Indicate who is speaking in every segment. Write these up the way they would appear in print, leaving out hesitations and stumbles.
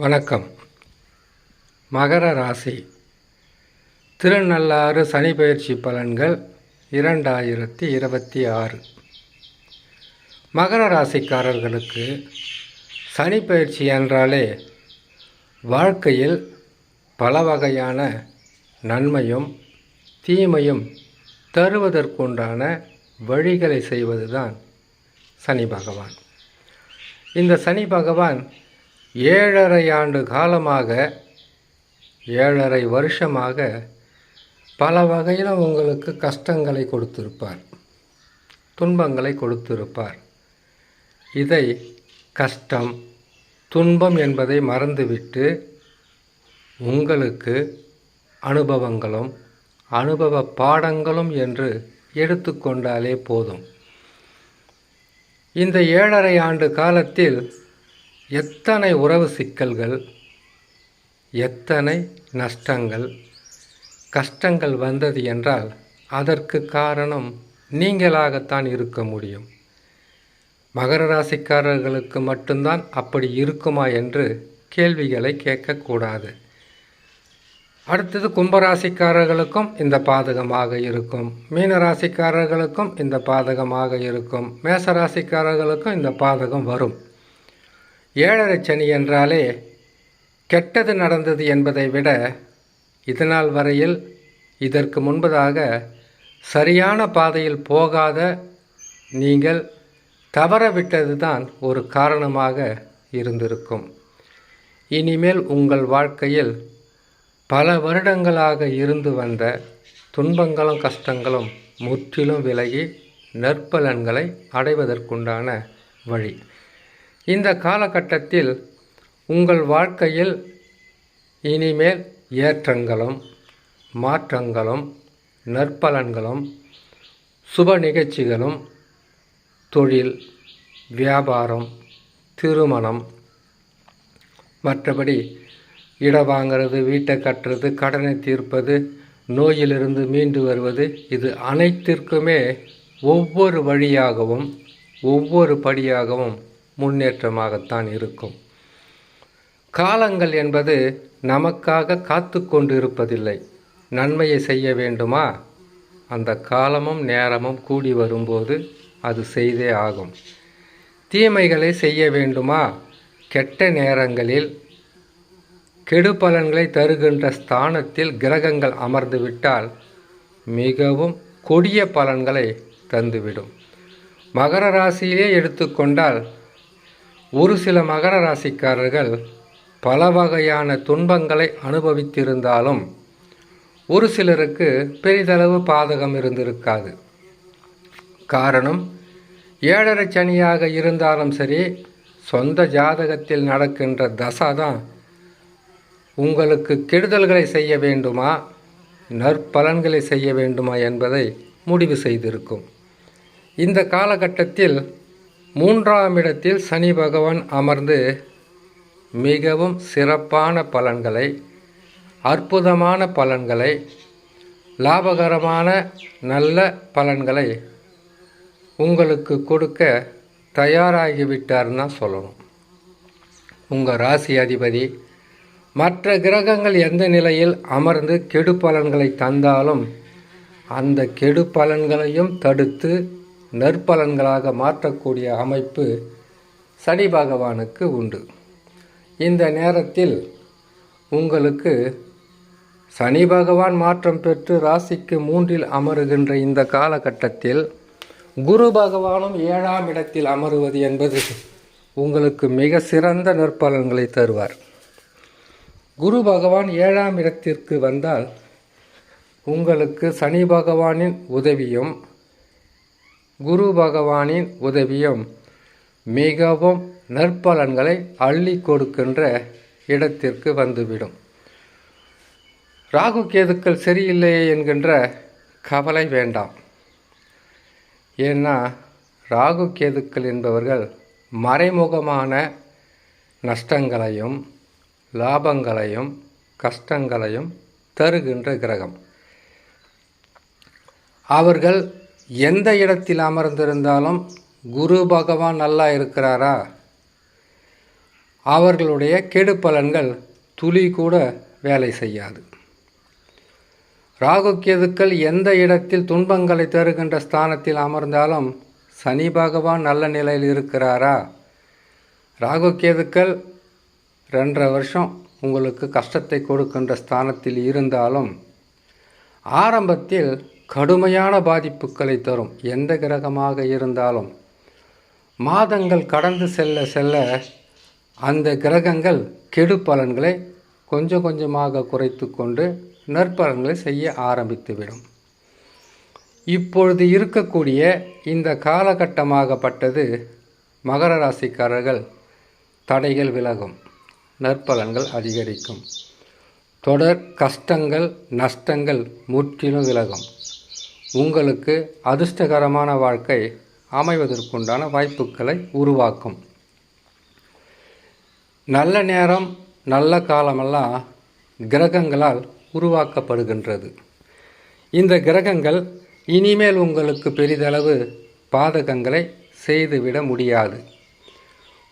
Speaker 1: வணக்கம். மகர ராசி திருநள்ளாறு சனி பெயர்ச்சி பலன்கள் 2026. மகர ராசிக்காரர்களுக்கு சனி பெயர்ச்சி என்றாலே வாழ்க்கையில் பல வகையான நன்மையும் தீமையும் தருவதற்குண்டான வழிகளை செய்வதுதான் சனி பகவான். இந்த சனி பகவான் 7.5 ஆண்டு காலமாக 7.5 வருஷமாக பல வகையில் உங்களுக்கு கஷ்டங்களை கொடுத்திருப்பார், துன்பங்களை கொடுத்திருப்பார். இதை கஷ்டம் துன்பம் என்பதை மறந்துவிட்டு உங்களுக்கு அனுபவங்களும் அனுபவ பாடங்களும் என்று எடுத்துக்கொண்டாலே போதும். இந்த 7.5 ஆண்டு காலத்தில் எத்தனை உறவு சிக்கல்கள், எத்தனை நஷ்டங்கள், கஷ்டங்கள் வந்தது என்றால் அதற்கு காரணம் நீங்களாகத்தான் இருக்க முடியும். மகர ராசிக்காரர்களுக்கு மட்டும்தான் அப்படி இருக்குமா என்று கேள்விகளை கேட்கக்கூடாது. அடுத்தது கும்பராசிக்காரர்களுக்கும் இந்த பாதகமாக இருக்கும், மீன ராசிக்காரர்களுக்கும் இந்த பாதகமாக இருக்கும், மேச ராசிக்காரர்களுக்கும் இந்த பாதகம் வரும். 7.5 சனி என்றாலே கெட்டது நடந்தது என்பதை விட இதனால் வரையில் இதற்கு முன்பதாக சரியான பாதையில் போகாத நீங்கள் தவறவிட்டது தான் ஒரு காரணமாக இருந்திருக்கும். இனிமேல் உங்கள் வாழ்க்கையில் பல வருடங்களாக இருந்து வந்த துன்பங்களும் கஷ்டங்களும் முற்றிலும் விலகி நற்பலன்களை அடைவதற்குண்டான வழி. இந்த காலகட்டத்தில் உங்கள் வாழ்க்கையில் இனிமேல் ஏற்றங்களும் மாற்றங்களும் நற்பலன்களும் சுப நிகழ்ச்சிகளும் தொழில், வியாபாரம், திருமணம், மற்றபடி இடம் வாங்கிறது, வீட்டை கட்டுறது, கடனை தீர்ப்பது, நோயிலிருந்து மீண்டு வருவது, இது அனைத்திற்குமே ஒவ்வொரு வழியாகவும் ஒவ்வொரு படியாகவும் முன்னேற்றமாகத்தான் இருக்கும். காலங்கள் என்பது நமக்காக காத்து கொண்டு இருப்பதில்லை. நன்மையை செய்ய வேண்டுமா, அந்த காலமும் நேரமும் கூடி வரும்போது அது செய்தே ஆகும். தீமைகளை செய்ய வேண்டுமா, கெட்ட நேரங்களில் கெடு பலன்களை தருகின்ற ஸ்தானத்தில் கிரகங்கள் அமர்ந்துவிட்டால் மிகவும் கொடிய பலன்களை தந்துவிடும். மகர ராசியிலே எடுத்துக்கொண்டால் ஒரு சில மகர ராசிக்காரர்கள் பல வகையான துன்பங்களை அனுபவித்திருந்தாலும் ஒரு சிலருக்கு பெரிதளவு பாதகம் இருந்திருக்காது. காரணம், 7.5 சனியாக இருந்தாலும் சரி, சொந்த ஜாதகத்தில் நடக்கின்ற தசாதான் உங்களுக்கு கெடுதல்களை செய்ய வேண்டுமா நற்பலன்களை செய்ய வேண்டுமா என்பதை முடிவு செய்திருக்கும். இந்த காலகட்டத்தில் 3ஆம் இடத்தில் சனி பகவான் அமர்ந்து மிகவும் சிறப்பான பலன்களை, அற்புதமான பலன்களை, லாபகரமான நல்ல பலன்களை உங்களுக்கு கொடுக்க தயாராகிவிட்டார்னு தான் சொல்லணும். உங்கள் ராசி அதிபதி மற்ற கிரகங்கள் எந்த நிலையில் அமர்ந்து கெடு பலன்களை தந்தாலும் அந்த கெடு பலன்களையும் தடுத்து நற்பலன்களாக மாற்றக்கூடிய அமைப்பு சனி பகவானுக்கு உண்டு. இந்த நேரத்தில் உங்களுக்கு சனி பகவான் மாற்றம் பெற்று ராசிக்கு 3இல் அமருகின்ற இந்த காலகட்டத்தில் குரு பகவானும் 7ஆம் இடத்தில் அமருவது என்பது உங்களுக்கு மிக சிறந்த நற்பலன்களை தருவார். குரு பகவான் 7ஆம் இடத்திற்கு வந்தால் உங்களுக்கு சனி பகவானின் உதவியும் குரு பகவானின் உதவியும் மிகவும் நற்பலன்களை அள்ளி கொடுக்கின்ற இடத்திற்கு வந்துவிடும். ராகு கேதுக்கள் சரியில்லையே என்கின்ற கவலை வேண்டாம். ஏன்னா ராகு கேதுக்கள் என்பவர்கள் மறைமுகமான நஷ்டங்களையும் லாபங்களையும் கஷ்டங்களையும் தருகின்ற கிரகம். அவர்கள் எந்த இடத்தில் அமர்ந்திருந்தாலும் குரு பகவான் நல்லா இருக்கிறாரா, அவர்களுடைய கெடு பலன்கள் துளி கூட வேலை செய்யாது. ராகு கேதுக்கள் எந்த இடத்தில் துன்பங்களை தருகின்ற ஸ்தானத்தில் அமர்ந்தாலும் சனி பகவான் நல்ல நிலையில் இருக்கிறாரா? ராகு கேதுக்கள் 2.5 வருஷம் உங்களுக்கு கஷ்டத்தை கொடுக்கின்ற ஸ்தானத்தில் இருந்தாலும் ஆரம்பத்தில் கடுமையான பாதிப்புகளை தரும். எந்த கிரகமாக இருந்தாலும் மாதங்கள் கடந்து செல்ல செல்ல அந்த கிரகங்கள் கெடு பலன்களை கொஞ்சம் கொஞ்சமாக குறைத்து கொண்டு நற்பலன்களை செய்ய ஆரம்பித்துவிடும். இப்பொழுது இருக்கக்கூடிய இந்த காலகட்டமாகப்பட்டது மகர ராசிக்காரர்கள் தடைகள் விலகும், நற்பலன்கள் அதிகரிக்கும், தொடர் கஷ்டங்கள் நஷ்டங்கள் முற்றிலும் விலகும். உங்களுக்கு அதிர்ஷ்டகரமான வாழ்க்கை அமைவதற்குண்டான வாய்ப்புகளை உருவாக்கும். நல்ல நேரம் நல்ல காலமெல்லாம் கிரகங்களால் உருவாக்கப்படுகின்றது. இந்த கிரகங்கள் இனிமேல் உங்களுக்கு பெரிதளவு பாதகங்களை செய்துவிட முடியாது.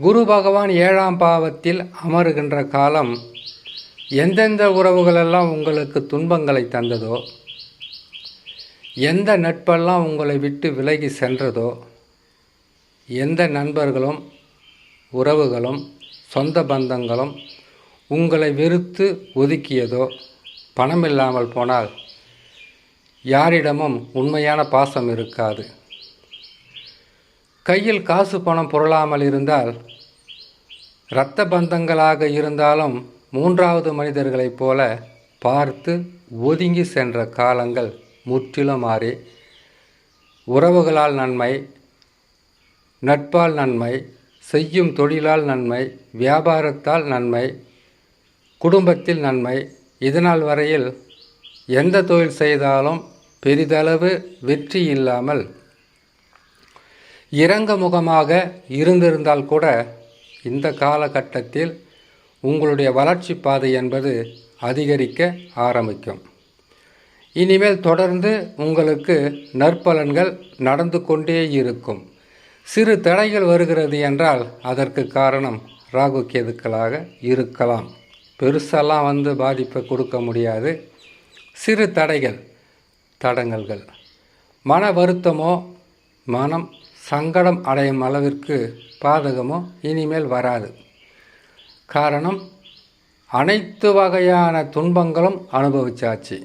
Speaker 1: குரு பகவான் 7ஆம் பாவத்தில் அமருகின்ற காலம் எந்தெந்த உறவுகளெல்லாம் உங்களுக்கு துன்பங்களை தந்ததோ, எந்த நட்பெல்லாம் உங்களை விட்டு விலகி சென்றதோ, எந்த நண்பர்களும் உறவுகளும் சொந்த பந்தங்களும் உங்களை வெறுத்து ஒதுக்கியதோ, பணம் இல்லாமல் போனால் யாரிடமும் உண்மையான பாசம் இருக்காது. கையில் காசு பணம் புரளாமல் இருந்தால் இரத்த பந்தங்களாக இருந்தாலும் 3வது மனிதர்களைப் போல பார்த்து ஒதுங்கி சென்ற காலங்கள் முற்றிலும் மாறி உறவுகளால் நன்மை, நட்பால் நன்மை, செய்யும் தொழிலால் நன்மை, வியாபாரத்தால் நன்மை, குடும்பத்தில் நன்மை, இதனால் வரையில் எந்த தொழில் செய்தாலும் பெரிதளவு வெற்றி இல்லாமல் இறங்க முகமாக இருந்திருந்தால் கூட இந்த காலகட்டத்தில் உங்களுடைய வளர்ச்சி பாதை என்பது அதிகரிக்க ஆரம்பிக்கும். இனிமேல் தொடர்ந்து உங்களுக்கு நற்பலன்கள் நடந்து கொண்டே இருக்கும். சிறு தடைகள் வருகிறது என்றால் அதற்கு காரணம் ராகு கேதுக்களாக இருக்கலாம். பெருசெல்லாம் பாதிப்பை கொடுக்க முடியாது. சிறு தடங்கல்கள் மன வருத்தமோ மனம் சங்கடம் அடையும் அளவிற்கு பாதகமோ இனிமேல் வராது. காரணம், அனைத்து வகையான துன்பங்களும் அனுபவிச்சாச்சு.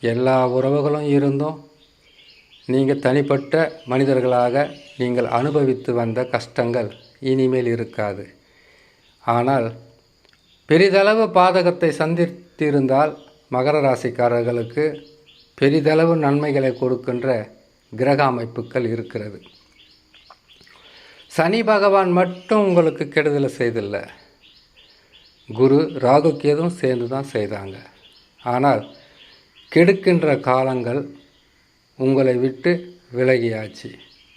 Speaker 1: எல்லா உறவுகளும் இருந்தும் நீங்கள் தனிப்பட்ட மனிதர்களாக நீங்கள் அனுபவித்து வந்த கஷ்டங்கள் இனிமேல் இருக்காது. ஆனால் பெரிதளவு பாதகத்தை சந்தித்திருந்தால் மகர ராசிக்காரர்களுக்கு பெரிதளவு நன்மைகளை கொடுக்கின்ற கிரக அமைப்புகள் இருக்கிறது. சனி பகவான் மட்டும் உங்களுக்கு கெடுதலை செய்தில்லை, குரு ராகு கேதும் சேர்ந்து தான் செய்தாங்க. ஆனால் கெடுக்கின்ற காலங்கள் உங்களை விட்டு விலகியாச்சு.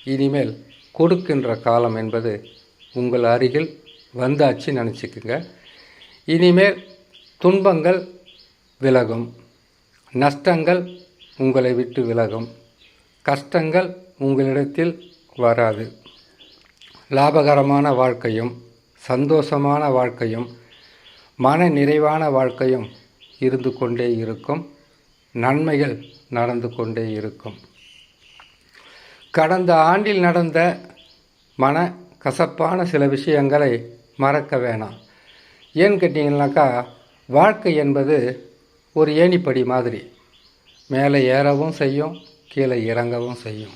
Speaker 1: இனிமேல் கொடுக்கின்ற காலம் என்பது உங்கள் அருகில் வந்தாச்சு நினச்சிக்குங்க. இனிமேல் துன்பங்கள் விலகும், நஷ்டங்கள் உங்களை விட்டு விலகும், கஷ்டங்கள் உங்களிடத்தில் வராது. லாபகரமான வாழ்க்கையும் சந்தோஷமான வாழ்க்கையும் மன நிறைவான வாழ்க்கையும் இருந்து கொண்டே இருக்கும். நன்மைகள் நடந்து கொண்டே இருக்கும். கடந்த ஆண்டில் நடந்த மன கசப்பான சில விஷயங்களை மறக்க வேணாம். ஏன்னு கேட்டிங்கன்னாக்கா, வாழ்க்கை என்பது ஒரு ஏணிப்படி மாதிரி, மேலே ஏறவும் செய்யும், கீழே இறங்கவும் செய்யும்.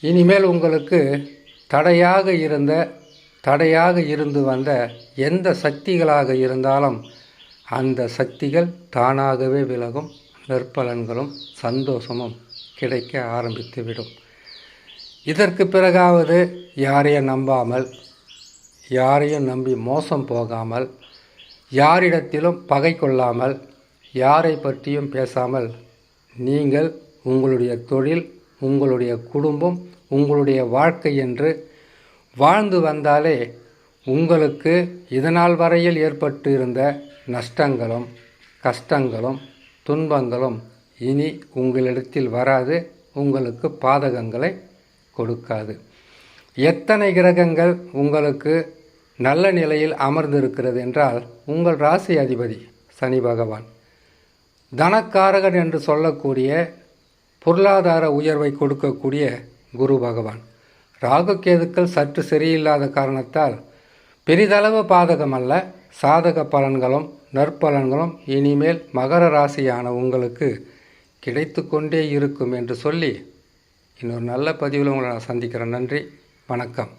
Speaker 1: இனிமேல் உங்களுக்கு தடையாக இருந்து வந்த எந்த சக்திகளாக இருந்தாலும் அந்த சக்திகள் தானாகவே விலகும். நற்பலன்களும் சந்தோஷமும் கிடைக்க ஆரம்பித்துவிடும். இதற்கு பிறகாவது யாரையும் நம்பாமல், யாரையும் நம்பி மோசம் போகாமல், யாரிடத்திலும் பகை கொள்ளாமல், யாரை பற்றியும் பேசாமல் நீங்கள் உங்களுடைய தொழில், உங்களுடைய குடும்பம், உங்களுடைய வாழ்க்கை என்று வாழ்ந்து வந்தாலே உங்களுக்கு இதனால் வரையில் ஏற்பட்டு இருந்த நஷ்டங்களும் கஷ்டங்களும் துன்பங்களும் இனி உங்களிடத்தில் வராது, உங்களுக்கு பாதகங்களை கொடுக்காது. எத்தனை கிரகங்கள் உங்களுக்கு நல்ல நிலையில் அமர்ந்திருக்கிறது என்றால் உங்கள் ராசி அதிபதி சனி பகவான், தனக்காரகன் என்று சொல்லக்கூடிய பொருளாதார உயர்வை கொடுக்கக்கூடிய குரு பகவான், ராகு கேதுக்கள் சற்று சரியில்லாத காரணத்தால் பெரிதளவு பாதகம் அல்ல, சாதக பலன்களும் நற்பலன்களும் இனிமேல் மகர ராசியான உங்களுக்கு கிடைத்து கொண்டே இருக்கும் என்று சொல்லி இன்னொரு நல்ல பதிவில் உங்களை நான் சந்திக்கிறேன். நன்றி, வணக்கம்.